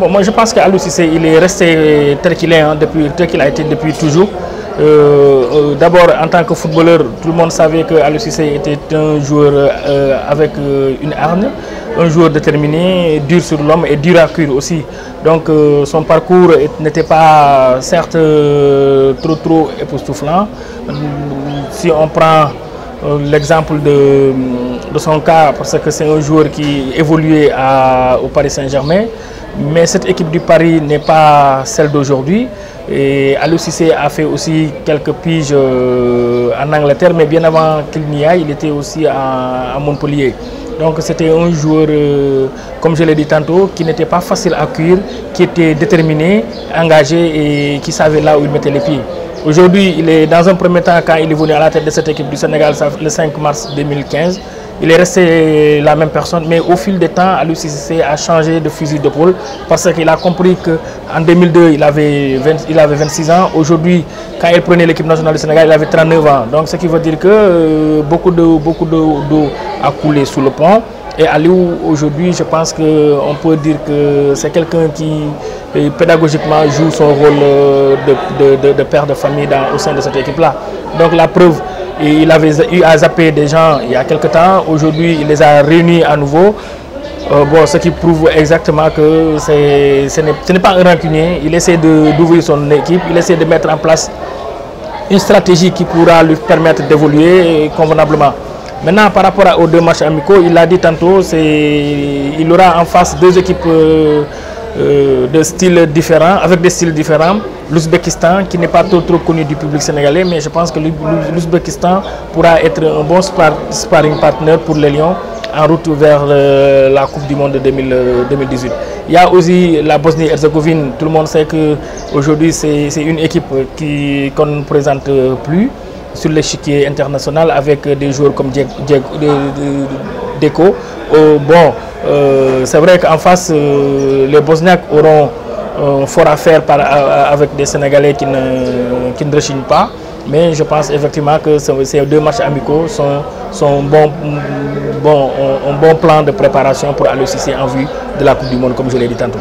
Bon, moi je pense qu'Aliou Cissé, il est resté tel qu'il est, hein, tel qu'il a été depuis toujours. D'abord, en tant que footballeur, tout le monde savait que Aliou Cissé était un joueur avec une hargne, un joueur déterminé, dur sur l'homme et dur à cuire aussi. Donc son parcours n'était pas certes trop époustouflant. Si on prend l'exemple de son cas, parce que c'est un joueur qui évoluait au Paris Saint-Germain, mais cette équipe du Paris n'est pas celle d'aujourd'hui. Et Aliou Cissé a fait aussi quelques piges en Angleterre, mais bien avant qu'il n'y aille, il était aussi à Montpellier. Donc c'était un joueur, comme je l'ai dit tantôt, qui n'était pas facile à cuire, qui était déterminé, engagé et qui savait là où il mettait les pieds. Aujourd'hui, il est dans un premier temps, quand il est venu à la tête de cette équipe du Sénégal le 5 mars 2015, il est resté la même personne, mais au fil des temps, Aliou Cissé a changé de fusil d'épaule parce qu'il a compris qu'en 2002, il avait 26 ans. Aujourd'hui, quand il prenait l'équipe nationale du Sénégal, il avait 39 ans. Donc, ce qui veut dire que beaucoup d'eau a coulé sous le pont. Et Aliou, aujourd'hui, je pense qu'on peut dire que c'est quelqu'un qui, pédagogiquement, joue son rôle de père de famille au sein de cette équipe-là. Donc, la preuve, il avait eu à zapper des gens il y a quelque temps. Aujourd'hui, il les a réunis à nouveau. Bon, ce qui prouve exactement que ce n'est pas un rancunier. Il essaie d'ouvrir son équipe, il essaie de mettre en place une stratégie qui pourra lui permettre d'évoluer convenablement. Maintenant, par rapport aux deux matchs amicaux, il l'a dit tantôt, il aura en face deux équipes de styles différents, avec des styles différents. L'Ouzbékistan, qui n'est pas trop connu du public sénégalais, mais je pense que l'Ouzbékistan pourra être un bon sparring partner pour les Lions en route vers la Coupe du Monde de 2018. Il y a aussi la Bosnie-Herzégovine. Tout le monde sait qu'aujourd'hui, c'est une équipe qu'on ne présente plus sur l'échiquier international avec des joueurs comme Deco. Bon, c'est vrai qu'en face, les Bosniaques auront fort à faire avec des Sénégalais qui ne rechignent pas. Mais je pense effectivement que ces deux matchs amicaux sont un bon plan de préparation pour Aliou Cissé en vue de la Coupe du Monde, comme je l'ai dit tantôt.